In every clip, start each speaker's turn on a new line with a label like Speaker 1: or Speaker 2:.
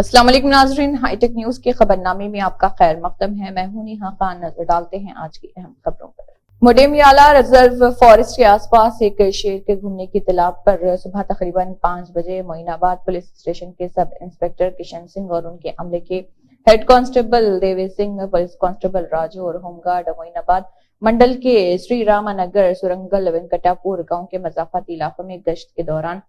Speaker 1: السلام علیکم ناظرین، ہائی ٹیک نیوز کے خبرنامے میں آپ کا خیر مقدم ہے۔ میں ہوں نیہا خان۔ نظر ڈالتے ہیں آج کی اہم خبروں پر۔ مڈیمیالہ ریزرو فارسٹ کے آس پاس ایک شیر کے گھومنے کی اطلاع پر صبح تقریباً 5 بجے معین آباد پولیس اسٹیشن کے سب انسپکٹر کشن سنگھ اور ان کے عملے کے ہیڈ کانسٹیبل دیوی سنگھ، پولیس کانسٹیبل راجو اور ہوم گارڈ معین آباد منڈل کے سری راما نگر سرنگل وینکٹا پور گاؤں کے مضافاتی علاقوں میں گشت کے دوران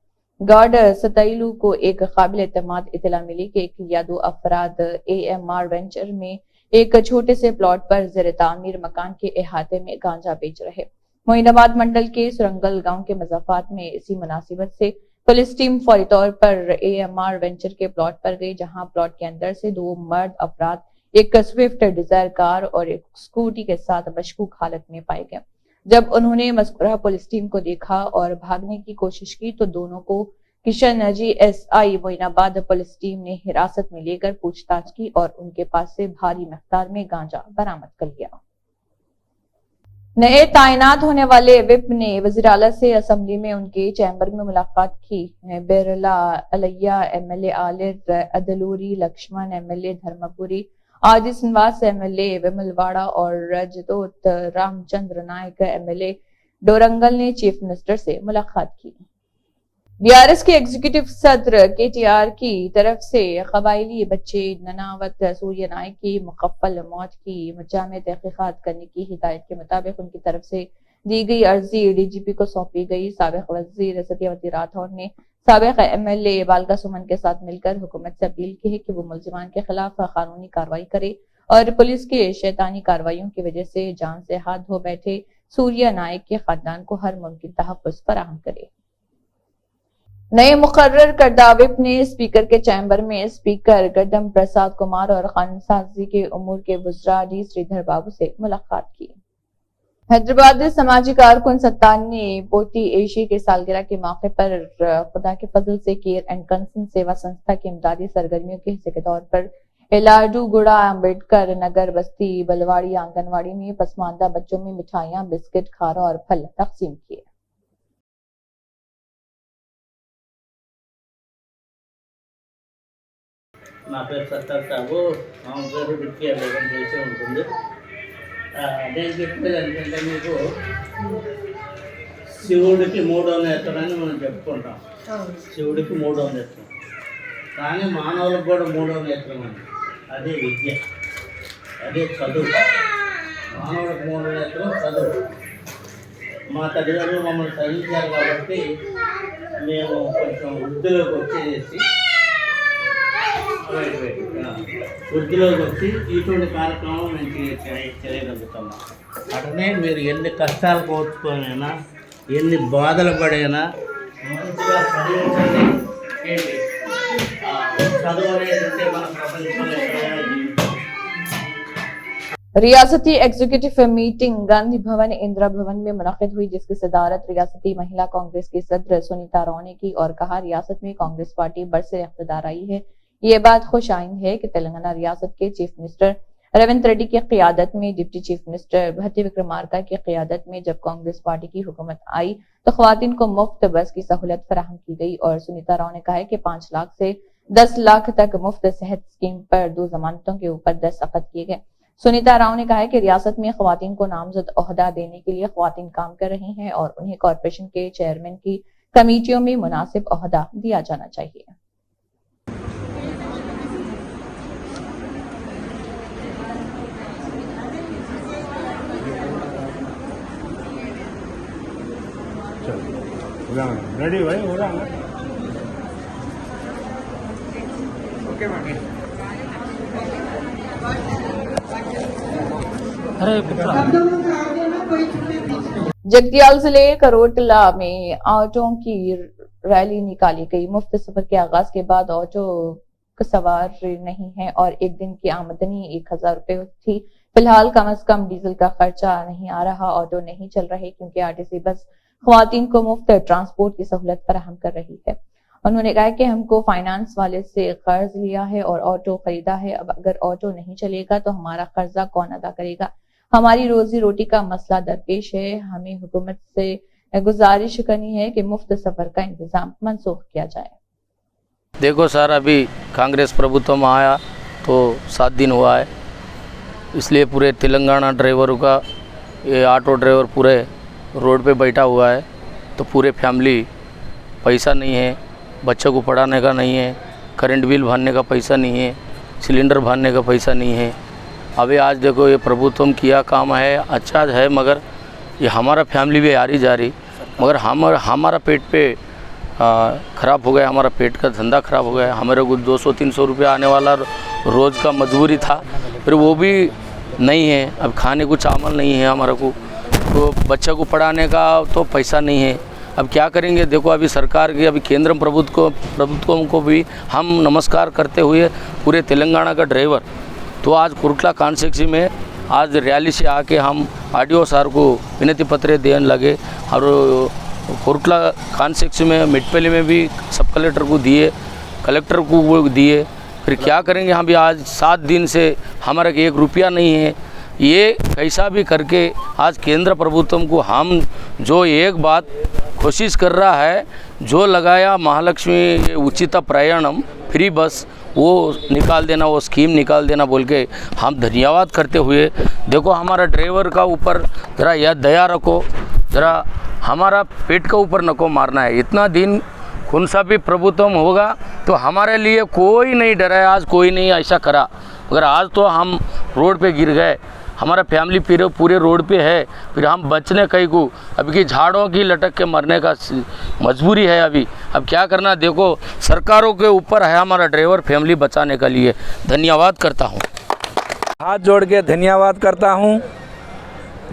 Speaker 1: گارڈ ستائلو کو ایک قابل اعتماد اطلاع ملی کہ ایک یا دو افراد AMR وینچر میں ایک چھوٹے سے پلاٹ پر زیر تعمیر مکان کے احاطے میں گانجا بیچ رہے۔ معین آباد منڈل کے سرنگل گاؤں کے مضافات میں اسی مناسبت سے پولیس ٹیم فوری طور پر AMR وینچر کے پلاٹ پر گئی، جہاں پلاٹ کے اندر سے 2 مرد افراد ایک سوئفٹ ڈیزائر کار اور ایک اسکوٹی کے ساتھ مشکوک حالت میں پائے گئے۔ جب انہوں نے مذکورہ پولیس ٹیم کو دیکھا اور بھاگنے کی کوشش کی تو دونوں کو کشن GSI معین آباد پولیس ٹیم نے حراست میں لے کر پوچھ تاچھ کی اور ان کے پاس سے بھاری مقدار میں گانجا برآمد کر لیا۔ نئے تعینات ہونے والے وپ نے وزیر اعلیٰ سے اسمبلی میں ان کے چیمبر میں ملاقات کی۔ بیرلا علیہ MLA آلر ادلوری، لکشمن MLA دھرمپوری، آدی سنواس MLA ومل واڑا اور رجدوت رام چندر نائک MLA ڈورنگل نے چیف منسٹر سے ملاقات کی۔ BRS کے ایگزیکٹو صدر KTR کی طرف سے قبائلی بچے نناوت سوریہ نائک کی مغفل موت کی مجمع تحقیقات کرنے کی ہدایت کے مطابق ان کی طرف سے دی گئی عرضی DGP کو سونپی گئی۔ سابق وزیر ستیوتی راٹھور نے سابق MLA بالکا سمن کے ساتھ مل کر حکومت سے اپیل کی ہے کہ وہ ملزمان کے خلاف قانونی کارروائی کرے اور پولیس کے شیطانی کارروائیوں کی وجہ سے جان سے ہاتھ دھو بیٹھے سوریہ نائک کے خاندان کو ہر ممکن تحفظ فراہم کرے۔ نئے مقرر کردہ وپ نے اسپیکر کے چیمبر میں اسپیکر گدم پرساد کمار اور قانون سازی کے امور کے وزراء ڈی سریدھر بابو سے ملاقات کی۔ حیدرآباد سماجی کارکن ستان نے پوتی ایشی کے سالگرہ کے موقع پر خدا کے فضل سے کیئر اینڈ کنسرن سیوا سنستھا کی امدادی سرگرمیوں کے حصے کے طور پر ایلاڈو گڑا امبیڈکر نگر بستی بلواڑی آنگن واڑی میں پسماندہ بچوں میں مٹھائیاں، بسکٹ، کھارا اور پھل تقسیم کیے۔
Speaker 2: నా పేరు సత్తార్ సాబు, మా పేరు విద్యా బేగం చేసి ఉంటుంది। నేను చెప్పేది ఏంటంటే మీకు శివుడికి 3వ నేత్రం అని మనం చెప్పుకుంటాం। శివుడికి 3వ నేత్రం, కానీ మానవులకు కూడా 3వ నేత్రం ఉంది, అదే విద్య, అదే చదువు। మానవుడికి 3వ నేత్రం చదువు। మా తల్లిదండ్రులు మమ్మల్ని చదివించారు కాబట్టి మేము కొంచెం వృద్ధిలోకి వచ్చేసి వృద్ధిలోకి వచ్చి ఇటువంటి కార్యక్రమం మేము చేయగలుగుతున్నాం। అట్లనే మీరు ఎన్ని కష్టాలు కోరుకోనైనా, ఎన్ని బాధలు పడైనా మంచిగా చదివించండి। ఏంటి చదువు అనేది మన ప్రపంచంలో ఎక్కడైనా
Speaker 1: ریاستی ایگزیکٹو میٹنگ گاندھی بھون اندرا بھون میں منعقد ہوئی، جس کی صدارت ریاستی مہیلا کانگریس کی صدر سنیتا راؤ نے کی اور کہا ریاست میں کانگریس پارٹی برسر اقتدار آئی ہے۔ یہ بات خوش آئند ہے کہ تلنگانہ ریاست کے چیف منسٹر ریونت ریڈی کی قیادت میں، ڈپٹی چیف منسٹر بھٹی وکرمارکا کی قیادت میں جب کانگریس پارٹی کی حکومت آئی تو خواتین کو مفت بس کی سہولت فراہم کی گئی اور سنیتا راؤ نے کہا ہے کہ 5 لاکھ سے 10 لاکھ تک مفت صحت اسکیم پر 2 ضمانتوں کے اوپر دستخط کیے گئے۔ سنیتا راؤ نے کہا ہے کہ ریاست میں خواتین کو نامزد عہدہ دینے کے لیے خواتین کام کر رہی ہیں اور انہیں کارپوریشن کے چیئرمین کی کمیٹیوں میں مناسب عہدہ دیا جانا چاہیے۔
Speaker 3: ریڈی بھائی ہو رہا ہے؟ Okay ma'am.
Speaker 1: جگتیال ضلع کروٹلا میں آٹو کی ریلی نکالی گئی۔ مفت سفر کے آغاز کے بعد آٹو سوار نہیں ہیں اور ایک دن کی آمدنی 1000 روپے تھی۔ فی الحال کم از کم ڈیزل کا خرچہ نہیں آ رہا، آٹو نہیں چل رہے کیونکہ RTC بس خواتین کو مفت ٹرانسپورٹ کی سہولت فراہم کر رہی ہے۔ انہوں نے کہا کہ ہم کو فائنانس والے سے قرض لیا ہے اور آٹو خریدا ہے، اب اگر آٹو نہیں چلے گا تو ہمارا قرضہ کون ادا کرے گا؟ ہماری روزی روٹی کا مسئلہ درپیش ہے۔ ہمیں حکومت سے گزارش کرنی ہے کہ مفت سفر کا انتظام منسوخ کیا جائے۔
Speaker 4: देखो सर, अभी कांग्रेस प्रभुत्व में आया तो 7 दिन हुआ है, इसलिए पूरे तेलंगाना ड्राइवरों का, ये ऑटो ड्राइवर पूरे रोड पे बैठा हुआ है। तो पूरे फैमिली पैसा नहीं है, बच्चों को पढ़ाने का नहीं है, करंट बिल भरने का पैसा नहीं है, सिलेंडर भरने का पैसा नहीं है। अभी आज देखो ये प्रभुत्व किया काम है, अच्छा है, मगर ये हमारा फैमिली भी आ रही जा रही, मगर हमारा पेट पे ख़राब हो गया, हमारा पेट का धंधा ख़राब हो गया। हमारे को 200-300 रुपया आने वाला रोज़ का मजबूरी था, फिर वो भी नहीं है। अब खाने को चावल नहीं है हमारे को, तो बच्चा को पढ़ाने का तो पैसा नहीं है। अब क्या करेंगे? देखो अभी सरकार की, अभी केंद्र प्रभुत्व को भी हम नमस्कार करते हुए पूरे तेलंगाना का ड्राइवर, तो आज कुरुटला कॉन्स्टिट्यूंसी में आज रैली से आके हम आरडीओ सर को विनती पत्र देने लगे, और कुरुटला कॉन्स्टिट्यूंसी में मिटपल्ली में भी सब कलेक्टर को दिए, कलेक्टर को वो दिए। फिर क्या करेंगे? हम भी आज 7 दिन से हमारा 1 रुपया नहीं है। ये कैसा भी करके आज केंद्र प्रभुत्व को हम जो एक बात कोशिश कर रहा है, जो लगाया महालक्ष्मी उचित प्रयाणम फ्री बस, वो निकाल देना, वो स्कीम निकाल देना बोल के हम धन्यवाद करते हुए, देखो हमारा ड्राइवर का ऊपर ज़रा यह दया रखो, ज़रा हमारा पेट के ऊपर नको मारना है। इतना दिन कौन सा भी प्रभुत्व होगा तो हमारे लिए कोई नहीं डरा है, आज कोई नहीं ऐसा करा, मगर आज तो हम रोड पे गिर गए, हमारा फैमिली पूरे रोड पे है, फिर हम बचने कहीं को अभी की झाड़ों की लटक के मरने का मजबूरी है अभी। अब क्या करना? देखो सरकारों के ऊपर है हमारा ड्राइवर फैमिली बचाने के लिए। धन्यवाद करता हूँ,
Speaker 5: हाथ जोड़ के धन्यवाद करता हूँ।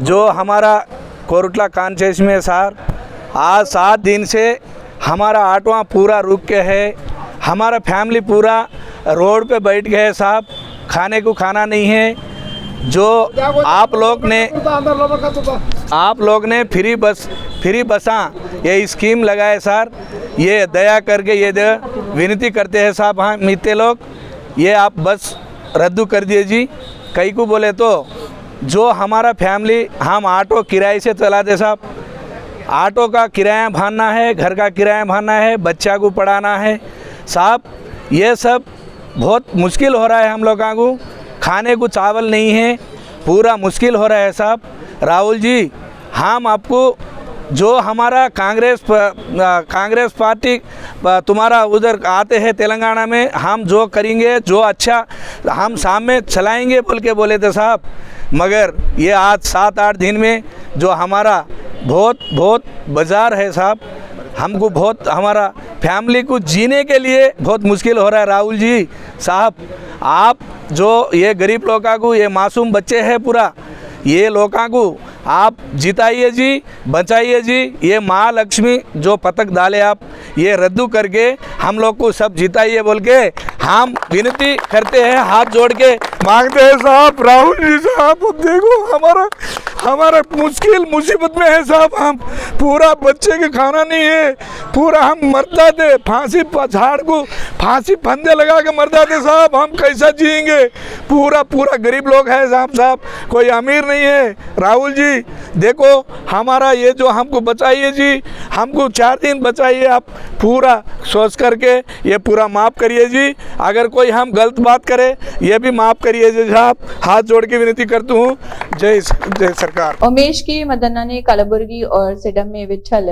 Speaker 5: जो हमारा कोरुटला कॉन्स्टिट्यूंसी में सर आज 7 दिन से हमारा ऑटो पूरा रुक के है, हमारा फैमिली पूरा रोड पे बैठ गए साहब, खाने को खाना नहीं है। जो आप लोग ने फ्री बसा ये स्कीम लगाए सर, ये दया करके ये विनती करते हैं साहब, हाँ मित्र लोग, ये आप बस रद्द कर दीजिए। कई को बोले तो जो हमारा फैमिली हम ऑटो किराए से चलाते साहब, ऑटो का किराया भरना है, घर का किराया भरना है, बच्चा को पढ़ाना है साहब, ये सब बहुत मुश्किल हो रहा है हम लोगों को। खाने को चावल नहीं है, पूरा मुश्किल हो रहा है साहब। राहुल जी, हम आपको जो हमारा कांग्रेस पार्टी तुम्हारा उधर आते हैं तेलंगाना में, हम जो करेंगे जो अच्छा हम सामने चलाएंगे बोल के बोले थे साहब, मगर ये आज 7-8 दिन में जो हमारा बहुत बाज़ार है साहब, हमको बहुत हमारा फैमिली को जीने के लिए बहुत मुश्किल हो रहा है। राहुल जी साहब, आप जो ये गरीब लोगों को, ये मासूम बच्चे हैं पूरा, ये लोगों को आप जिताइए जी, बचाइए जी। ये महालक्ष्मी जो पतक डाले आप, ये रद्द करके हम लोग को सब जिताइए बोल के हम विनती करते हैं, हाथ जोड़ के मांगते हैं साहब। राहुल जी साहब, अब देखो हमारा मुसीबत में है साहब, हम पूरा बच्चे के खाना नहीं है, पूरा हम मर जाते, फांसी झाड़ को फांसी फंदे लगा के मर जाते साहब, हम कैसा जिएंगे? पूरा गरीब लोग है साहब, कोई अमीर नहीं है। राहुल जी देखो हमारा ये जो हमको बचाइए जी, हमको 4 दिन बचाइए आप, पूरा सोच करके ये पूरा माफ़ करिए जी। अगर कोई हम गलत बात करे ये भी माफ़ करिए जी साहब, हाथ जोड़ के विनती करती हूँ। जय सरकार।
Speaker 1: उमेश के मदन्ना ने कलबुर्गी और सिडम में विठल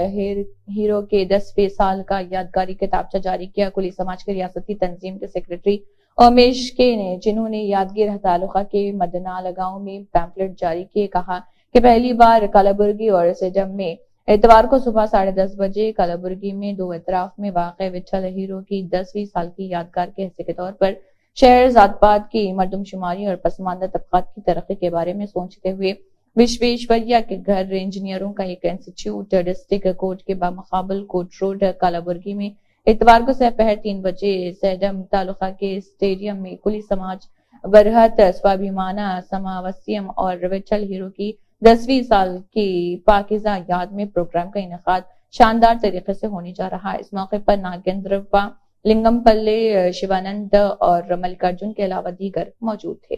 Speaker 1: हीरो के 10वें साल का यादगारी किताबचा जारी किया। कुली समाज के रियासती तंजीम के सेक्रेटरी उमेश के ने, जिन्होंने यादगीर तालुका के मदनाला गांव में पैम्फलेट जारी किए, कहा कि पहली बार कलबुर्गी और सिडम में इतवार को सुबह 10:30 बजे कलबुर्गी में 2 इतराफ में वाक़े विठल हीरो की 10वीं साल की यादगार के हिस्से के तौर पर शहर जात-पात की मर्दमशुमारी और पसमानदा तबकात की तरक्की के बारे में सोचते हुए विश्वेश्वरैया के घर इंजीनियरों का एक इंस्टीट्यूट डिस्ट्रिक्ट कोर्ट के बामुकाबल कोर्ट रोड कलबुर्गी में इतवार को दोपहर 3 बजे सैडम तालुका के स्टेडियम में कुली समाज बरहत स्वाभिमाना समावस्यम और विठल हीरो की 10वीं साल की पाकिजा याद में प्रोग्राम का इनेकाद शानदार तरीके से होने जा रहा है। इस मौके पर नागेंद्रप्पा, लिंगमपल्ले, शिवानंद और मल्लिकार्जुन के अलावा दीगर मौजूद थे।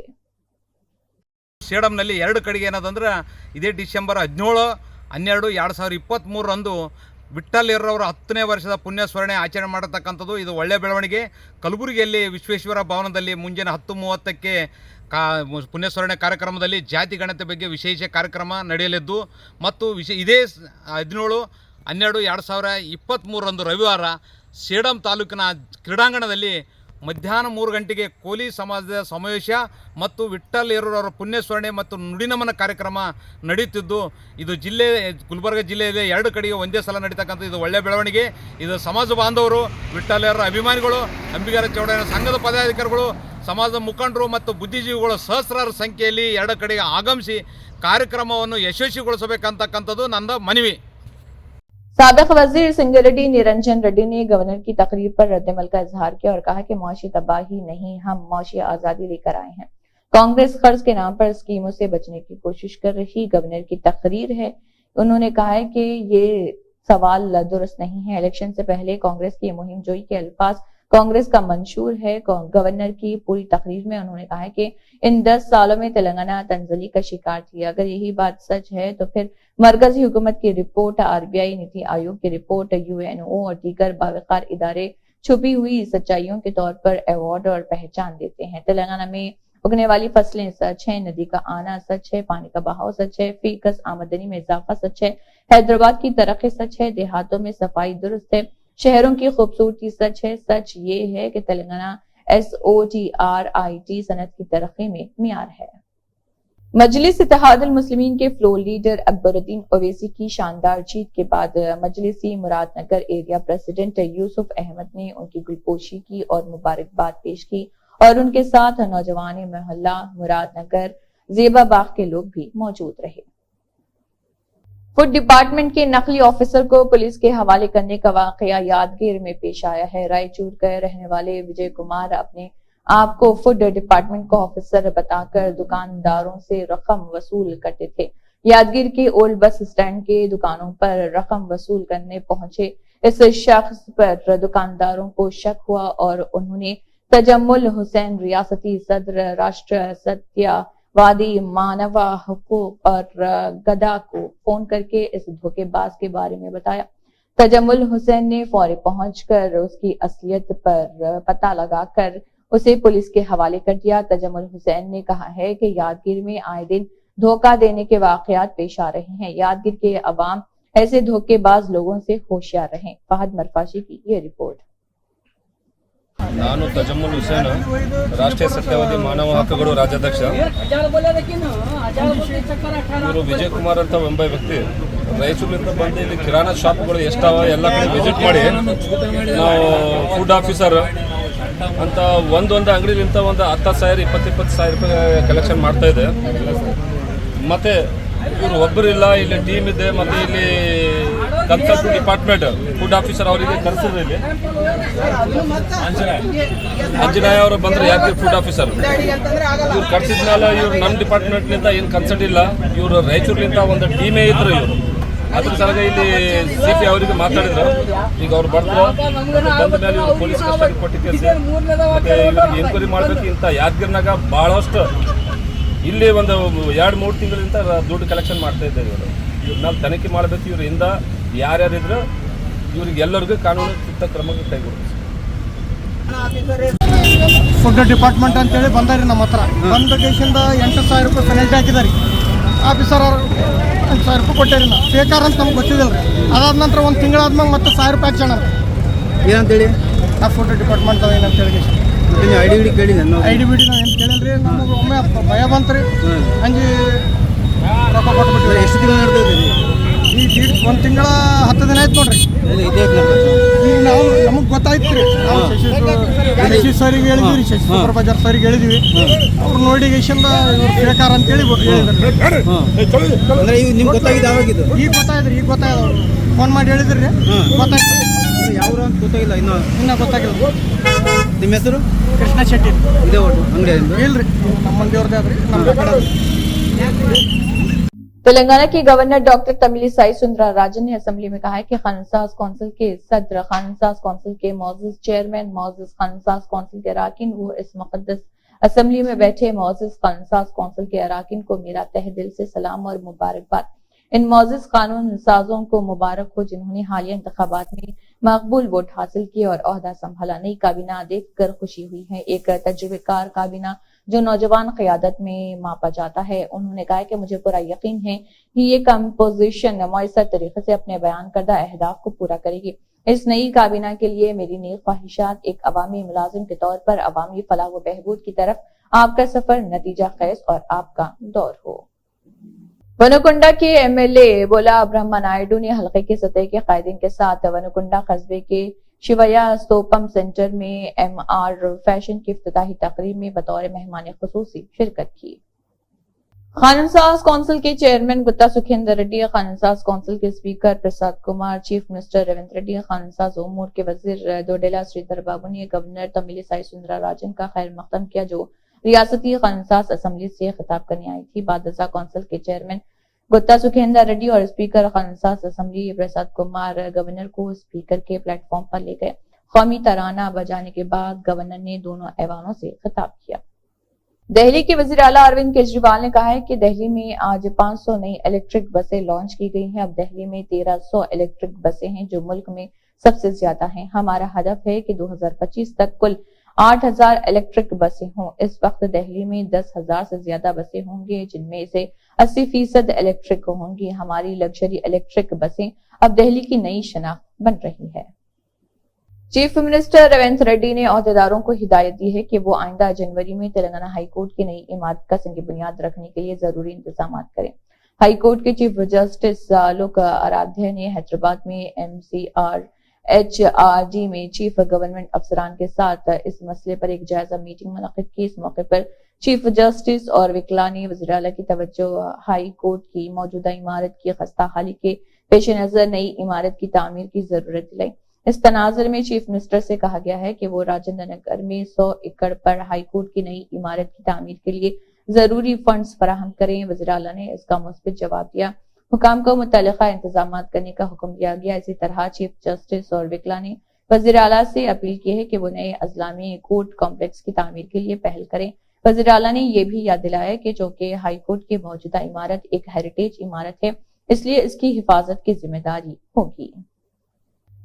Speaker 6: ಸೇಡಂನಲ್ಲಿ 2 ಕಡೆಗೆ ಏನದಂದ್ರೆ ಇದೇ ಡಿಸೆಂಬರ್ 17-12-2023 ರಂದು ವಿಠ್ಠಲ್ ಯರ್ರವರ 10ನೇ ವರ್ಷದ ಪುಣ್ಯ ಸ್ಮರಣೆ ಆಚರಣೆ ಮಾಡತಕ್ಕಂಥದ್ದು ಇದು ಒಳ್ಳೆಯ ಬೆಳವಣಿಗೆ. ಕಲಬುರಗಿಯಲ್ಲಿ ವಿಶ್ವೇಶ್ವರ ಭವನದಲ್ಲಿ ಮುಂಜಾನೆ 10:30ಕ್ಕೆ ಪುಣ್ಯಸ್ಮರಣೆ ಕಾರ್ಯಕ್ರಮದಲ್ಲಿ ಜಾತಿ ಗಣತಿ ಬಗ್ಗೆ ವಿಶೇಷ ಕಾರ್ಯಕ್ರಮ ನಡೆಯಲಿದ್ದು ಮತ್ತು ಇದೇ 17/12/2023 ರವಿವಾರ ಸೇಡಂ ತಾಲೂಕಿನ ಕ್ರೀಡಾಂಗಣದಲ್ಲಿ ಮಧ್ಯಾಹ್ನ 3 ಗಂಟೆಗೆ ಕೋಲಿ ಸಮಾಜದ ಸಮಾವೇಶ ಮತ್ತು ವಿಠ್ಠಲ್ ಯರ್ರವರ ಪುಣ್ಯಸ್ಮರಣೆ ಮತ್ತು ನುಡಿನಮನ ಕಾರ್ಯಕ್ರಮ ನಡೆಯುತ್ತಿದ್ದು ಇದು ಗುಲ್ಬರ್ಗ ಜಿಲ್ಲೆಯಲ್ಲಿ 2 ಕಡೆಗೆ ಒಂದೇ ಸಲ ನಡೀತಕ್ಕಂಥ ಇದು ಒಳ್ಳೆಯ ಬೆಳವಣಿಗೆ. ಇದು ಸಮಾಜ ಬಾಂಧವರು, ವಿಠ್ಠಲ್ ಯರ್ರ ಅಭಿಮಾನಿಗಳು, ಅಂಬಿಗರ ಚೌಡಯ್ಯನ ಸಂಘದ ಪದಾಧಿಕಾರಿಗಳು, ಸಮಾಜದ ಮುಖಂಡರು ಮತ್ತು ಬುದ್ಧಿಜೀವಿಗಳು ಸಹಸ್ರಾರು ಸಂಖ್ಯೆಯಲ್ಲಿ 2 ಕಡೆಗೆ ಆಗಮಿಸಿ ಕಾರ್ಯಕ್ರಮವನ್ನು ಯಶಸ್ವಿಗೊಳಿಸಬೇಕಂತಕ್ಕಂಥದ್ದು ನನ್ನ ಮನವಿ.
Speaker 1: साबिक वजीर सिंगर रेड्डी निरंजन रेड्डी ने गवर्नर की तकरीर पर रद्दमल का इजहार किया और कहा कि मौशी तबाही नहीं, हम मौशी आजादी लेकर आए हैं। कांग्रेस कर्ज के नाम पर स्कीमों से बचने की कोशिश कर रही गवर्नर की तकरीर है। उन्होंने कहा है कि ये सवाल दुरुस्त नहीं है। इलेक्शन से पहले कांग्रेस की मुहिम जोई के अल्फाज कांग्रेस का मंशूर है। गवर्नर की पूरी तकरीर में उन्होंने कहा है कि इन 10 सालों में तेलंगाना तंजली का शिकार थी। अगर यही बात सच है तो फिर मरकजी हुकूमत की रिपोर्ट, RBI, नीति आयोग की रिपोर्ट, UNO और दीगर बावकार इदारे छुपी हुई सच्चाइयों के तौर पर अवार्ड और पहचान देते हैं। तेलंगाना में उगने वाली फसलें सच है, नदी का आना सच है, पानी का बहाव सच है, फीकस आमदनी में इजाफा सच है, हैदराबाद की तरक्की सच है, देहातों में सफाई दुरुस्त है, शहरों की खूबसूरती सच है। सच ये है कि तेलंगाना SOTRIT सनत की तरक्की में मियार है। मजलिस इत्तेहादुल मुस्लिमीन के फ्लोर लीडर अकबरुद्दीन ओवैसी की शानदार जीत के बाद मजलिसी मुरादनगर एरिया प्रेसिडेंट यूसुफ अहमद ने उनकी गुलपोशी की और मुबारकबाद पेश की और उनके साथ नौजवान मोहल्ला मुरादनगर जेबा बाग के लोग भी मौजूद रहे। फूड डिपार्टमेंट के नकली ऑफिसर को पुलिस के हवाले करने का वाकया यादगीर में पेश आया है। रायचूर के रहने वाले विजय कुमार अपने आप को फूड डिपार्टमेंट का ऑफिसर बताकर दुकानदारों से रकम वसूल करते थे। यादगीर के ओल्ड बस स्टैंड के दुकानों पर रकम वसूल करने पहुंचे इस शख्स पर दुकानदारों को शक हुआ और उन्होंने तजम्मुल हुसैन रियासती सदर राष्ट्र सत्यवादी मानवा हुकूक और गदा को फोन करके इस धोखेबाज के बारे में बताया। तजम्मुल हुसैन ने फौरी पहुंचकर उसकी असलियत पर पता लगाकर उसे पुलिस के हवाले कर दिया। तजम्मुल हुसैन ने कहा है कि यादगीर में आए दिन धोखा देने के वाकयात पेश आ रहे हैं। यादगीर के अवाम ऐसे धोखेबाज लोगों से होशियार रहें। फहद मरफाशी की ये रिपोर्ट।
Speaker 7: ನಾನು ತಜಮ್ಮುಲ್ ಹುಸೇನ್, ರಾಷ್ಟ್ರೀಯ ಸತ್ಯವಾದಿ ಮಾನವ ಹಕ್ಕುಗಳು ರಾಜ್ಯಾಧ್ಯಕ್ಷ. ಇವರು ವಿಜಯ್ ಕುಮಾರ್ ಅಂತ ಎಂಬ ವ್ಯಕ್ತಿ ರಾಯಚೂರಿನಿಂದ ಬಂದು ಇಲ್ಲಿ ಕಿರಾಣಾ ಶಾಪ್ಗಳು ಎಷ್ಟಾವ ಎಲ್ಲ ಕಡೆ ವಿಸಿಟ್ ಮಾಡಿ ನಾವು ಫುಡ್ ಆಫೀಸರ್ ಅಂತ ಒಂದೊಂದು ಅಂಗಡಿಲಿಂದ ಒಂದು 10,000 20,000 ರೂಪಾಯಿ ಕಲೆಕ್ಷನ್ ಮಾಡ್ತಾ ಇದೆ. ಮತ್ತು ಇವರು ಒಬ್ಬರಿಲ್ಲ, ಇಲ್ಲಿ ಟೀಮ್ ಇದೆ. ಮತ್ತು ಇಲ್ಲಿ ಕನ್ಸಲ್ಟಿಂಗ್ ಡಿಪಾರ್ಟ್ಮೆಂಟ್ ಫುಡ್ ಆಫೀಸರ್ ಅವರಿಗೆ ಕರೆಸಿದ್ರು. ಇಲ್ಲಿ ಅಂಜನಾಯ ಅವರು ಬಂದರೆ ಯಾಕೆ ಫುಡ್ ಆಫೀಸರ್ ಇವ್ರು ಕರೆಸಿದ್ಮೇಲೆ ಇವ್ರು ನಮ್ಮ ಡಿಪಾರ್ಟ್ಮೆಂಟ್ನಿಂದ ಏನು ಕನ್ಸಲ್ಟ್ ಇಲ್ಲ, ಇವರು ರಾಯಚೂರಿನಿಂದ ಒಂದು ಟೀಮೇ ಇದ್ರು. ಇವರು ಅದ್ರ ಸಲಗ ಇಲ್ಲಿ CP ಅವರಿಗೆ ಮಾತಾಡಿದ್ರು. ಈಗ ಅವ್ರು ಬರ್ತಾರೆ, ಬಂದ ಮೇಲೆ ಇವರು ಪೊಲೀಸ್ ಕಸ್ಟಡಿ ಕೊಟ್ಟಿದ್ದೆ. ಮತ್ತು ಇವ್ರಿಗೆ ಎನ್ಕ್ವೈರಿ ಮಾಡಬೇಕು. ಇಂಥ ಯಾದಗಿರಿನಾಗ ಭಾಳಷ್ಟು ಇಲ್ಲಿ ಒಂದು 2-3 ತಿಂಗಳಿಂದ ದುಡ್ಡು ಕಲೆಕ್ಷನ್ ಮಾಡ್ತಾ ಇದ್ದಾರೆ. ಇವ್ರನ್ನ ತನಿಖೆ ಮಾಡಬೇಕು. ಇವರಿಂದ ಯಾರ್ಯಾರಿದ್ರು ಇವ್ರಿಗೆ ಎಲ್ಲರಿಗೂ ಕಾನೂನು ಸೂಕ್ತ ಕ್ರಮ ಕೈಗೊಳ್ಬೇಕು.
Speaker 8: ಫುಡ್ ಡಿಪಾರ್ಟ್ಮೆಂಟ್ ಅಂತೇಳಿ ಬಂದಾರಿ ನಮ್ಮ ಹತ್ರ. ಬಂದ ಕೇಸಿಂದ 8,000 ರೂಪಾಯಿ ಪೆನಲ್ಟಿ ಹಾಕಿದಾರೆ. ಆಫೀಸರ್ ಅವರು 1,000 ರೂಪಾಯಿ ಕೊಟ್ಟಾರಿ. ಬೇಕಾರ್ ಅಂತ ನಮ್ಗೆ ಗೊತ್ತಿದ್ದಿಲ್ಲ. ಅದಾದ ನಂತರ ಒಂದು ತಿಂಗಳಾದ್ಮೇಲೆ ಮತ್ತೆ 1,000 ರೂಪಾಯಿ ಹಾಕ್ಸೋಣ
Speaker 9: ಏನಂತೇಳಿ
Speaker 8: ಆ ಫುಡ್ ಡಿಪಾರ್ಟ್ಮೆಂಟ್ ಏನಂತೇಳಿ
Speaker 9: ID ಕೇಳಿದೆ.
Speaker 8: ID ಬಿಡಿ ನಾವು ಏನು ಕೇಳಿಲ್ರಿ. ನಮಗೆ ಒಮ್ಮೆ ಭಯ ಬಂತ್ರಿ. ಹಂಗೆ ರೊಕ್ಕ ಕೊಟ್ಬಿಟ್ಟು
Speaker 9: ಎಷ್ಟು ತಿಂಗಳು ನಡೆದೈತೆ
Speaker 8: ಈಗ 1 ತಿಂಗಳ 10 ದಿನ ಆಯ್ತು ನೋಡ್ರಿ. ಈಗ ನಾವು ನಮಗೆ ಗೊತ್ತಾಯ್ತು ರೀ. ನಾವು ಶಶಿ ಸರಿಗೆ ಹೇಳಿದ್ವಿ, ಶಶಿ ಸೂಪರ್ವೈಸರ್ ಸರಿಗೆ ಹೇಳಿದ್ವಿ. ಅವ್ರು ನೋಡಿ ಗೇಶಿಂದ ಇವ್ರು ಬೇಕಾರ್ ಅಂತೇಳಿ ಹೇಳಿದ್ರು.
Speaker 9: ಅಂದ್ರೆ ಈಗ ನಿಮ್ಗೆ ಗೊತ್ತಾಗಿದೆ ಯಾವಾಗಿದ್ದು?
Speaker 8: ಈಗ ಗೊತ್ತಾಯ್ತು. ಈಗ ಗೊತ್ತಾಯ್ತು. ಅವ್ರು ಫೋನ್ ಮಾಡಿ ಹೇಳಿದ್ರಿ, ಗೊತ್ತಾಯ್ತು.
Speaker 9: ಯಾವ ಅಂತ ಗೊತ್ತಾಗಿಲ್ಲ
Speaker 8: ಇನ್ನೂ ಗೊತ್ತಾಗಿಲ್ಲ.
Speaker 9: ನಿಮ್ಮ ಹೆಸರು?
Speaker 8: ಕೃಷ್ಣ ಶೆಟ್ಟಿ.
Speaker 9: ಇದೇ ಒಟ್ಟು ಅಂಗಡಿ
Speaker 8: ಇಲ್ರಿ, ನಮ್ಮ ಮಂದಿಯವ್ರದ್ದೇ ಆದ್ರಿ. ನಮ್ಮ ಕಡೆ
Speaker 1: तेलंगाना के गवर्नर डॉक्टर तमिलिसाई सुंदरराजन ने असेंबली में कहा है कि खानसास काउंसिल के सदर, खानसास काउंसिल के मौजूद चेयरमैन, मौजूद खानसास काउंसिल के अराकीन वो इस मुकद्दस असेंबली में बैठे मौजूद खानसास काउंसिल के अराकीन को मेरा तहे दिल से सलाम और मुबारकबाद। इन मौजूद कानून साजों को मुबारक हो जिन्होंने हालिया इंतखाबात में मकबूल वोट हासिल किए और ओहदा संभाला। नई काबीना देखकर खुशी हुई है, एक तजुर्बेकार काबीना जो नौजवान क़यादत में मापा जाता है। उन्होंने कहा कि मुझे पूरा यकीन है कि ये कंपोजिशन मौसर तरीके से अपने बयान करदा अहदाफ को पूरा करेगी। इस नई काबीना के लिए मेरी नेक ख्वाहिशात, एक अवामी मुलाजिम के तौर पर अवामी फलाह व बहबूद की तरफ आपका सफर नतीजा खैज और आपका दौर हो। वनुकुंडा के एमएलए बोला ब्रह्मा नायडू ने हल्के के सतह के कायदीन के साथ वनुकुंडा कस्बे के शिवया स्तोपम सेंटर में एमआर फैशन की इफ्तिताही तकरीब में बतौर मेहमान खुसूसी शिरकत की। कानून साज कौंसिल के चेयरमैन गुत्ता सुखेंद्र रेड्डी, कानून साज कौंसिल के स्पीकर प्रसाद कुमार, चीफ मिनिस्टर रेवंत रेड्डी, कानून साज उमूर के वजीर दोडेला श्रीधर बाबू ने गवर्नर तमिलिसाई सुंदरा राजन का खैर मकदम किया जो रियासती कानून साज असम्बली से खिताब करने आई थी। बादशाह कौंसिल के चेयरमैन गुत्ता सुखेंद्र रेड्डी और स्पीकर कानून साज असम्बली प्रसाद कुमार गवर्नर को स्पीकर के प्लेटफॉर्म पर ले गए। कौमी तराना बजाने के बाद गवर्नर ने दोनों ऐवानों से खिताब किया। दिल्ली के वजीर आला अरविंद केजरीवाल ने कहा है कि दिल्ली में आज 500 नई इलेक्ट्रिक बसें लॉन्च की गई हैं। अब दिल्ली में 1300 इलेक्ट्रिक बसें हैं जो मुल्क में सबसे ज्यादा हैं। हमारा हदफ है कि 2025 तक कुल 8000 इलेक्ट्रिक बसें हों। इस वक्त दिल्ली में 10,000 से ज्यादा बसें होंगे जिनमें से 80% इलेक्ट्रिक होंगी। हमारी लग्जरी इलेक्ट्रिक बसें अब दिल्ली की नई शनाख्त बन रही है। चीफ मिनिस्टर रेवंत रेड्डी ने अहदेदारों को हिदायत दी है कि वो आइंदा जनवरी में तेलंगाना हाईकोर्ट की नई इमारत का संग बुनियाद रखने के लिए जरूरी इंतजाम करें। हाईकोर्ट के चीफ जस्टिस आलोक आराध्य ने हैदराबाद में MCR HRD में चीफ गवर्नमेंट अफसरान के साथ इस मसले पर एक जायजा मीटिंग मुनक्किद की। इस मौके पर चीफ जस्टिस और वकीला ने वज़ीर आला की तवज्जो हाई कोर्ट की मौजूदा इमारत की खस्ता हाली के पेश नजर नई इमारत की तामीर की जरूरत दिलाई। इस तनाजुर में चीफ मिनिस्टर से कहा गया है कि वो राजेंद्र नगर में 100 एकड़ पर हाई कोर्ट की नई इमारत की तामीर के लिए जरूरी फंड्स फराहम करें। वज़ीर आला ने इसका मुस्बित जवाब दिया। हुकाम को मुतल्लिका इंतजाम करने का हुक्म दिया गया। इसी तरह चीफ जस्टिस और वकीला ने वज़ीर आला से अपील की है कि वो नए अजलामी कोर्ट कॉम्प्लेक्स की तामीर के लिए पहल करें। वज़ीर आला ने यह भी याद दिलाया कि चूंकि हाई कोर्ट की मौजूदा इमारत एक हेरिटेज इमारत है इसलिए इसकी हिफाजत की जिम्मेदारी होगी।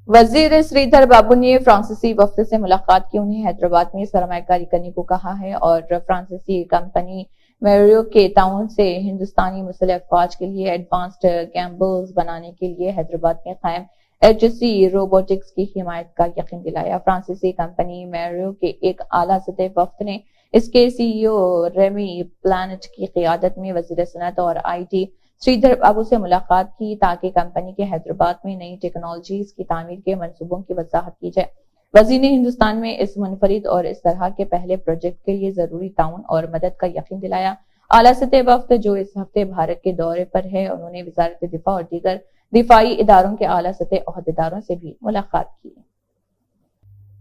Speaker 1: वजीर श्रीधर बाबू ने फ्रांसीसी वफ्द से मुलाकात की। उन्हें हैदराबाद में सरमायाकारी करने को कहा है और फ्रांसीसी कंपनी मेरियो के ताउन से हिंदुस्तानी मुसल्ह अफवाज के लिए एडवांस्ड गैम्बल्स बनाने के लिए हैदराबाद में कायम HC रोबोटिक्स की हिमायत का यकीन दिलाया। फ्रांसीसी कंपनी मेरियो के एक आला सतह वफ्द ने इसके CEO रेमी प्लानेट की क़ियादत में वज़ीर सनअत और IT श्रीधर बाबू से मुलाकात की ताकि कंपनी के हैदराबाद में नई टेक्नोलॉजीज की तामीर के मंसूबों की वजाहत की जाए। वज़ीर ने हिंदुस्तान में इस मुनफरिद और इस तरह के पहले प्रोजेक्ट के लिए जरूरी ताउन और मदद का यकीन दिलाया। आला सतह वफ्द जो इस हफ्ते भारत के दौरे पर है उन्होंने वजारत दिफा और दीगर दिफाई इदारों के आला सतह ओहदेदारों से भी मुलाकात की।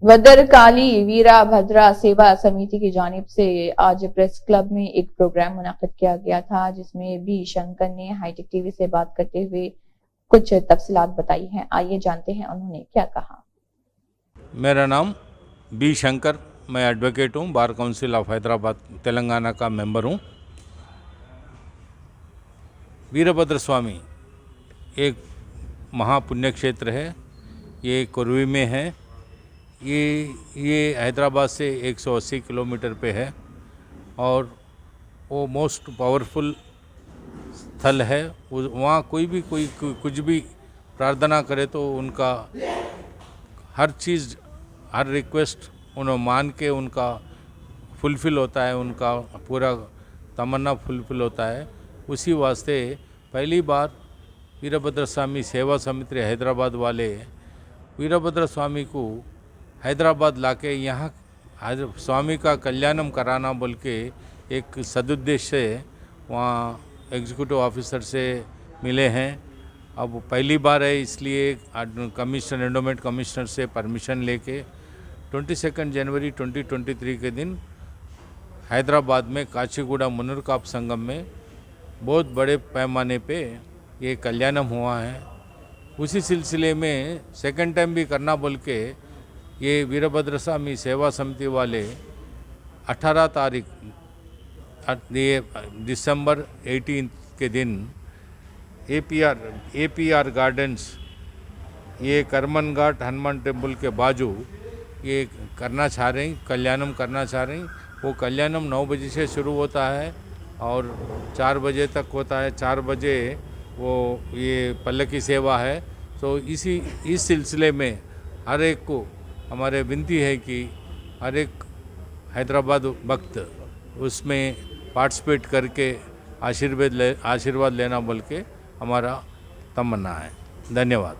Speaker 1: वदरकाली वीरा भद्रा सेवा समिति की जानिब से आज प्रेस क्लब में एक प्रोग्राम मुनाकिद किया गया था जिसमें बी शंकर ने हाईटेक टीवी से बात करते हुए कुछ तफसीलात बताई हैं। आइए जानते हैं उन्होंने क्या कहा।
Speaker 3: मेरा नाम बी शंकर, मैं एडवोकेट हूँ, bar council of Hyderabad Telangana का मेंबर हूँ। वीरभद्र स्वामी एक महापुण्य क्षेत्र है, ये कुर्वी में है। ये हैदराबाद से 180 किलोमीटर पे है और वो मोस्ट पावरफुल स्थल है। वहाँ कोई कुछ भी प्रार्थना करे तो उनका हर चीज़, हर रिक्वेस्ट उन्हें मान के उनका फुलफ़िल होता है, उनका पूरा तमन्ना फुलफ़िल होता है। उसी वास्ते पहली बार वीरभद्र स्वामी सेवा समिति हैदराबाद वाले वीरभद्र स्वामी को हैदराबाद लाके यहाँ स्वामी का कल्याणम कराना बोल के एक सदुद्देश्य से वहाँ एग्जीक्यूटिव ऑफिसर से मिले हैं। अब पहली बार है इसलिए कमिश्नर एंडोमेंट कमिश्नर से परमिशन लेके 22 जनवरी 2023 के दिन हैदराबाद में काचीगुड़ा मुनरकाप संगम में बहुत बड़े पैमाने पे ये कल्याणम हुआ है। उसी सिलसिले में सेकंड टाइम भी करना बोल के ये वीरभद्र स्वामी सेवा समिति वाले 18 तारीख दिसंबर 18 के दिन APR गार्डन्स, ये करमन घाट हनुमान टेम्पल के बाजू ये करना चाह रही, कल्याणम करना चाह रही। वो कल्याणम 9 बजे से शुरू होता है और 4 बजे तक होता है। 4 बजे वो ये पल्लकी सेवा है। तो इस सिलसिले में हर एक को हमारे विनती है कि हर एक हैदराबाद भक्त उसमें पार्टिसिपेट करके आशीर्वाद लेना बोल के हमारा तमन्ना है। धन्यवाद।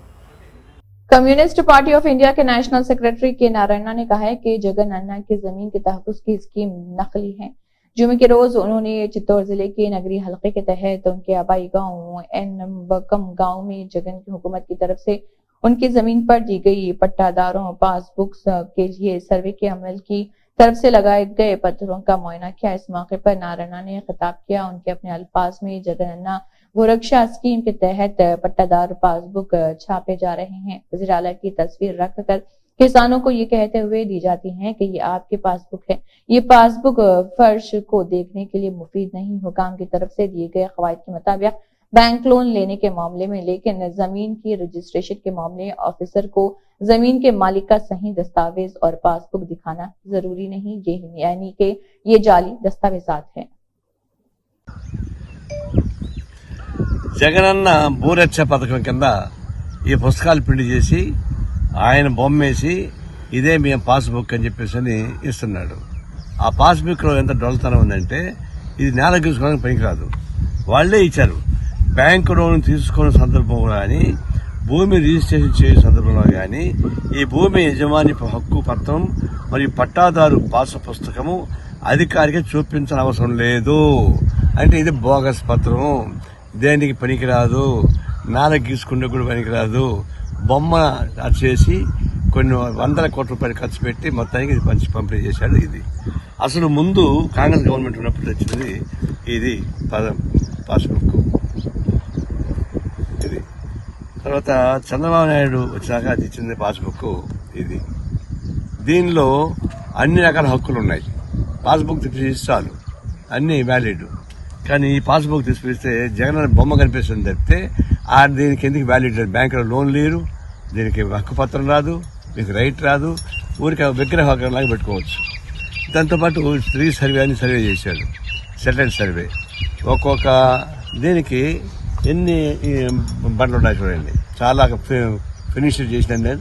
Speaker 1: कम्युनिस्ट पार्टी ऑफ इंडिया के नेशनल सेक्रेटरी के नारायणा ने कहा है कि जगनन्ना की जमीन के तहफ्फुज़ की स्कीम नकली है। जुमे के रोज उन्होंने चित्तौड़ जिले के नगरी हलके के तहत उनके आबाई गांव एनबकम गांव में जगन की हुकूमत की तरफ से उनकी जमीन पर दी गई पट्टादारों पासबुक्स के लिए सर्वे के अमल की तरफ से लगाए गए पत्थरों का मुआयना किया। इस मौके पर नारायणा ने खिताब किया। उनके अपने अल्फाज में जगनन्ना गोरक्षा स्कीम के तहत पट्टादार पासबुक छापे जा रहे हैं। वज़ीर आला की तस्वीर रखकर किसानों को ये कहते हुए दी जाती है कि ये आपकी पासबुक है। ये पासबुक फर्श को देखने के लिए मुफीद नहीं, हुकाम की तरफ से दिए गए कवायद के मुताबिक बैंक लोन लेने के मामले में, लेकिन जमीन की रजिस्ट्रेशन के मामले ऑफिसर को जमीन के मालिक का सही दस्तावेज और पासबुक दिखाना जरूरी नहीं, यानी कि ये जाली दस्तावेजात हैं।
Speaker 10: జగనన్న భూరక్ష పథకం కింద ఈ పుస్తకాలు ప్రింట్ చేసి ఆయన బొమ్మేసి ఇదే మేము పాస్బుక్ అని చెప్పేసి ఇస్తున్నాడు. ఆ పాస్బుక్ లో ఎంత డొల్లతనం ఉందంటే ఇది నేల గీసుకోవడానికి పనికిరాదు. వాళ్లే ఇచ్చారు. బ్యాంకు లోన్ తీసుకున్న సందర్భంలో కానీ, భూమి రిజిస్ట్రేషన్ చేసే సందర్భంలో కానీ ఈ భూమి యజమాని హక్కు పత్రం మరియు పట్టాదారు పాస్ పుస్తకము అధికారికి చూపించిన అవసరం లేదు. అంటే ఇది బోగస్ పత్రం, దేనికి పనికిరాదు, నేల గీసుకుంటే కూడా పనికిరాదు. బొమ్మ చేసి కొన్ని వందల కోట్ల రూపాయలు ఖర్చు పెట్టి మొత్తానికి ఇది పంపిణీ చేశాడు. ఇది అసలు ముందు కాంగ్రెస్ గవర్నమెంట్ ఉన్నప్పుడు వచ్చింది ఇది పాస్బుక్. ఇది తర్వాత చంద్రబాబు నాయుడు వచ్చాక అది ఇచ్చింది పాస్బుక్. ఇది దీనిలో అన్ని రకాల హక్కులు ఉన్నాయి. పాస్బుక్ తీసి చాలు, అన్ని వ్యాలిడ్. కానీ ఈ పాస్బుక్ తీసుకొస్తే జగన్ బొమ్మ కనిపిస్తుంది తప్పితే దీనికి ఎందుకు వ్యాలిడ్ లేదు. బ్యాంకులో లోన్ లేరు, దీనికి హక్కు పత్రం రాదు, మీకు రైట్ రాదు, ఊరికి విగ్రహ లాగా పెట్టుకోవచ్చు. దాంతోపాటు స్త్రీ సర్వే అని సర్వే చేశాడు, సెటిల్డ్ సర్వే. ఒక్కొక్క దీనికి ఎన్ని బండ్లు ఉన్నాయి చూడండి. చాలా ఫినిష్ చేసిన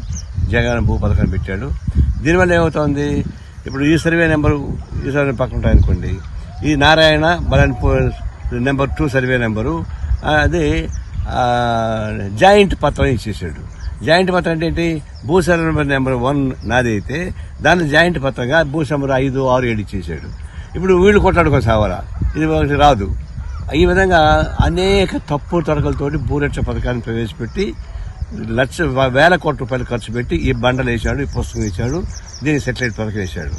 Speaker 10: జగన్ భూ పథకం పెట్టాడు. దీనివల్ల ఏమవుతుంది, ఇప్పుడు ఈ సర్వే నెంబరు ఈ సర్వే పక్కన ఉంటాయనుకోండి, ఈ నారాయణ బలన్పూర్ నెంబర్ 2 సర్వే నెంబరు అది జాయింట్ పత్రం ఇచ్చేసాడు. జాయింట్ పత్రం అంటే ఏంటి, భూ సర్వే నెంబర్ 1 నాది అయితే దాన్ని జాయింట్ పత్రంగా భూ నెంబర్ 5, 6, 7 ఇచ్చేసాడు. ఇప్పుడు వీళ్ళు కొట్లాడుకో సావరా, ఇది ఒకటి రాదు. ఈ విధంగా అనేక తప్పు తరగలతోటి భూరక్ష పథకాన్ని ప్రవేశపెట్టి వేల కోట్ల రూపాయలు ఖర్చు పెట్టి ఈ బండలు వేశాడు, ఈ పుస్తకం ఇచ్చాడు, దీన్ని సెటిలైట్ పథకం వేశాడు.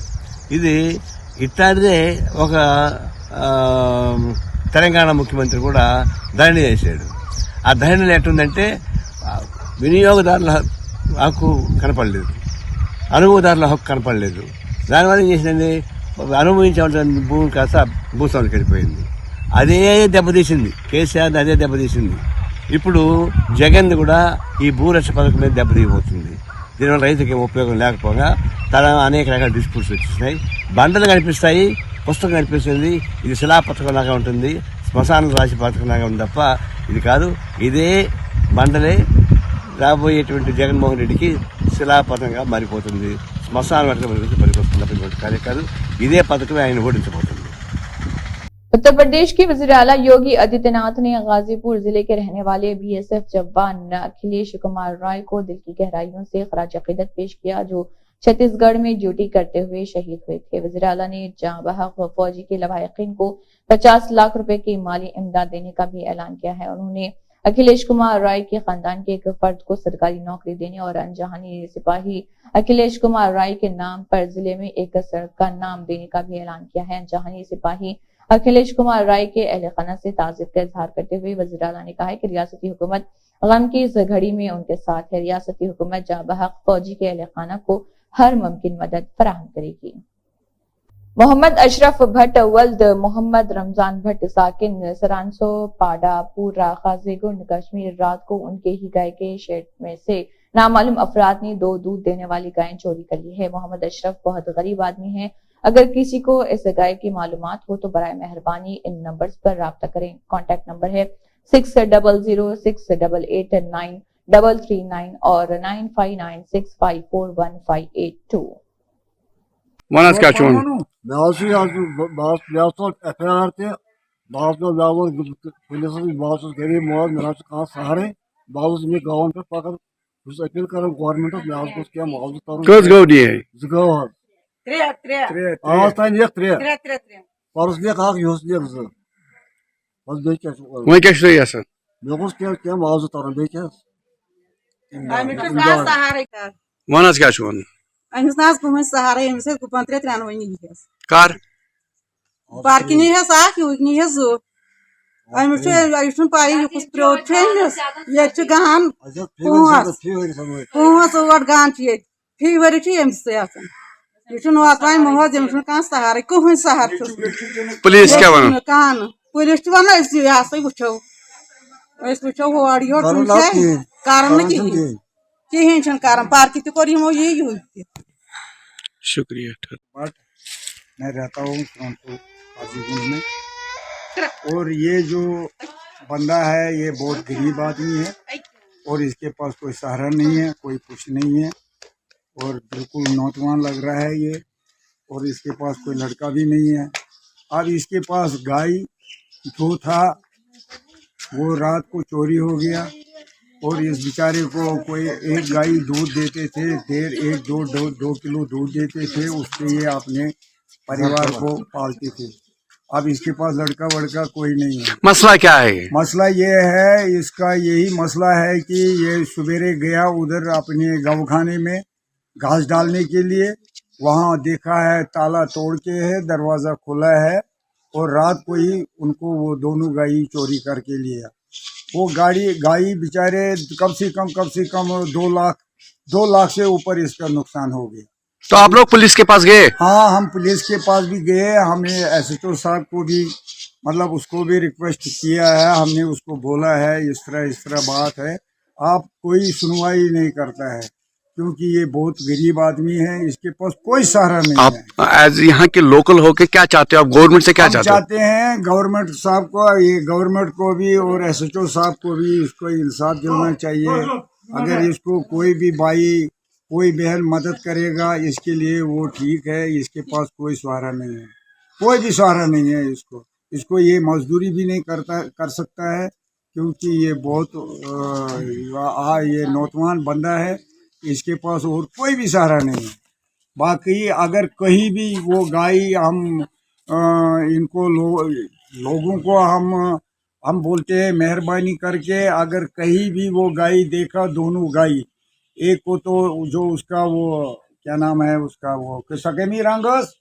Speaker 10: ఇది ఇట్లాంటిదే ఒక తెలంగాణ ముఖ్యమంత్రి కూడా ధరణి చేశాడు. ఆ ధరణిలో ఎట్టుందంటే వినియోగదారుల హక్కు కనపడలేదు, అనుభవదారుల హక్కు కనపడలేదు. దానివల్ల ఏం చేసిందండి, అనుభవించాల్సిన భూమి కాస్త భూస్వామికి వెళ్ళిపోయింది. అదే దెబ్బతీసింది, కేసీఆర్ అదే దెబ్బతీసింది. ఇప్పుడు జగన్ కూడా ఈ భూరక్ష పథకం మీద దెబ్బతీయబోతుంది. దీనివల్ల రైతుకి ఉపయోగం లేకపోగా అనేక రకాల డిస్ప్యూట్స్ వచ్చేసినాయి. బండలు కనిపిస్తాయి, పుస్తకం కనిపిస్తుంది, ఇది శిలా పథకం లాగా ఉంటుంది, శ్మశానం రాశి పథకం లాగా ఉంది తప్ప ఇది కాదు. ఇదే బండలే రాబోయేటువంటి జగన్మోహన్ రెడ్డికి శిలా పథకంగా మారిపోతుంది, శ్మశాన పథకం పనికొస్తుంది తప్ప కార్యం కాదు. ఇదే పథకమే ఆయన ఓడించబోతుంది.
Speaker 1: उत्तर प्रदेश के वज़ीर आला योगी आदित्यनाथ ने गाजीपुर जिले के रहने वाले बीएसएफ जवान अखिलेश कुमार राय को दिल की गहराइयों से खराज अकीदत पेश किया, जो छत्तीसगढ़ में ड्यूटी करते हुए शहीद हुए थे। वज़ीर आला ने जाँ बहक फौजी के लवाहिकीन को 50 लाख रुपए की माली इमदाद देने का भी ऐलान किया है। उन्होंने अखिलेश कुमार राय के खानदान के एक फर्द को सरकारी नौकरी देने और अनजानी सिपाही अखिलेश कुमार राय के नाम पर जिले में एक सड़क का नाम देने का भी ऐलान किया है। अनजानी सिपाही अखिलेश कुमार राय के अहले खाना से ताज़ियत का इजहार करते हुए वज़ीर आला ने कहा है कि रियासती हुकूमत गम की इस घड़ी में उनके साथ है। रियासती हुकूमत जाँ बहक फौजी के अहले खाना को हर मुमकिन मदद फराहम करेगी। मोहम्मद अशरफ भट्ट वल्द मोहम्मद रमजान भट्ट साकिन सरांसो पाडा पूरा खाजीगुंड कश्मीर रात को उनके ही गाय के शेड में से नामालूम अफराद ने 2 दूध देने वाली गायें चोरी कर ली है। मोहम्मद अशरफ बहुत गरीब आदमी है। अगर किसी को इस गाय की मालूमात हो तो बराए मेहरबानी इन नंबर्स पर राब्ता करें। कॉन्टैक्ट नंबर है 6006889339 और 9596541582।
Speaker 10: Manas Kaçman.
Speaker 8: Bazı efendim bazı polisler bazı geri muaz merak kağıt sahare bazı में गाँव पे पकड़ उस अपील करो गवर्नमेंट ऑफ लाहौर को क्या मुआवजा करो
Speaker 10: Kız Gaudiye.
Speaker 8: जगह आज तक एक परस दिया कहा यूज दिया बस देख क्या
Speaker 10: Vay kaçtı yasın.
Speaker 8: लोगों को क्या मुआवजा करो देख क्या
Speaker 10: Manas Kaçman.
Speaker 11: अमिस ना गुम सहारा अमिस गुपन 93
Speaker 10: Kar.
Speaker 11: पार्किंग है साख नी है जो अमिस पाई कुछ प्रोटेस ये गान पांच ओट गान फी वरी अमिस यह वातान मोहज अमिस कह सहारा कहन सहार
Speaker 10: Polis क्या वन.
Speaker 11: कान पुलिस वन यह वो हर यो कारण कहें कर पार्क तमो यही
Speaker 10: शुक्रिया.
Speaker 9: मैं रहता हूँ सरांसो काजीगुंड में, और ये जो बंदा है ये बहुत गरीब आदमी है और इसके पास कोई सहारा नहीं है, कोई कुछ नहीं है और बिल्कुल नौजवान लग रहा है ये, और इसके पास कोई लड़का भी नहीं है। अब इसके पास गाय जो था वो रात को चोरी हो गया और इस बेचारे को कोई एक गाय दूध देते थे, दो किलो दूध देते थे, उससे ये अपने परिवार को पालते थे। अब इसके पास लड़का वड़का कोई नहीं है।
Speaker 10: मसला क्या है?
Speaker 9: मसला ये है, इसका यही मसला है कि ये सवेरे गया उधर अपने गौखाने में घास डालने के लिए, वहाँ देखा है ताला तोड़ के है, दरवाज़ा खुला है और रात को ही उनको वो दोनों गाय चोरी करके लिया। वो गाय बेचारे कम से कम 2 लाख से ऊपर इसका नुकसान हो गया।
Speaker 10: तो आप लोग पुलिस के पास गए?
Speaker 9: हाँ, हम पुलिस के पास भी गए, हमने SHO साहब को भी मतलब उसको भी रिक्वेस्ट किया है, हमने उसको बोला है इस तरह बात है, आप कोई सुनवाई नहीं करता है क्योंकि ये बहुत गरीब आदमी है, इसके पास कोई सहारा नहीं है।
Speaker 10: आप एज यहाँ के लोकल होके क्या चाहते हो? आप गवर्नमेंट से क्या चाहते हो?
Speaker 9: चाहते हैं गवर्नमेंट साहब को, ये गवर्नमेंट को भी और SHO साहब को भी इसको इंसाफ दिलाना चाहिए। अगर इसको कोई भी भाई कोई बहन मदद करेगा इसके लिए वो ठीक है, इसके पास कोई सहारा नहीं है, कोई भी सहारा नहीं है इसको ये मजदूरी भी नहीं कर सकता है क्योंकि ये बहुत ये नौजवान बंदा है, इसके पास और कोई भी सहारा नहीं है। बाकी अगर कहीं भी वो गाय हम इनको लोगों को हम बोलते हैं मेहरबानी करके, अगर कहीं भी वो गाय देखा, दोनों गाय, एक को तो जो उसका वो क्या नाम है उसका वो सकेमी रंगस।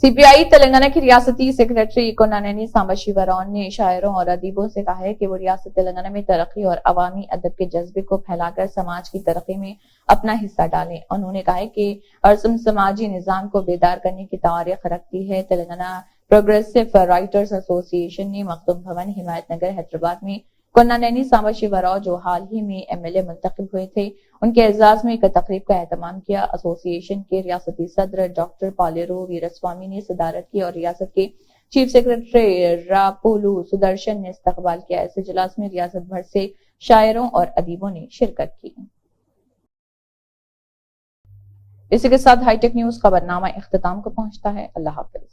Speaker 1: सीपीआई तेलंगाना की रियासती सेक्रेटरी कोनानेनी सांबा शिवराम ने शायरों और अदीबों से कहा है कि वो रियासत तेलंगाना में तरक्की और अवामी अदब के जज्बे को फैलाकर समाज की तरक्की में अपना हिस्सा डालें। उन्होंने कहा है कि अर्सम समाजी निजाम को बेदार करने की तारीख रखती है। तेलंगाना प्रोग्रेसिव राइटर्स एसोसिएशन ने मखदूम भवन हिमायत नगर हैदराबाद में कोनानेनी सांबा शिवराम जो हाल ही में MLA मुंतखब हुए थे उनके एजाज में एक तकरीब का एहतमाम किया। एसोसिएशन के रियासती सदर डॉक्टर पालेरो वीरस्वामी ने सदारत की और रियासत के चीफ सेक्रेटरी रापोलू सुदर्शन ने इस्तकबाल किया। इस इजलास में रियासत भर से शायरों और अदीबों ने शिरकत की। इसी के साथ हाईटेक न्यूज खबरनामा इख्तिताम को पहुंचता है। अल्लाह हाफिज।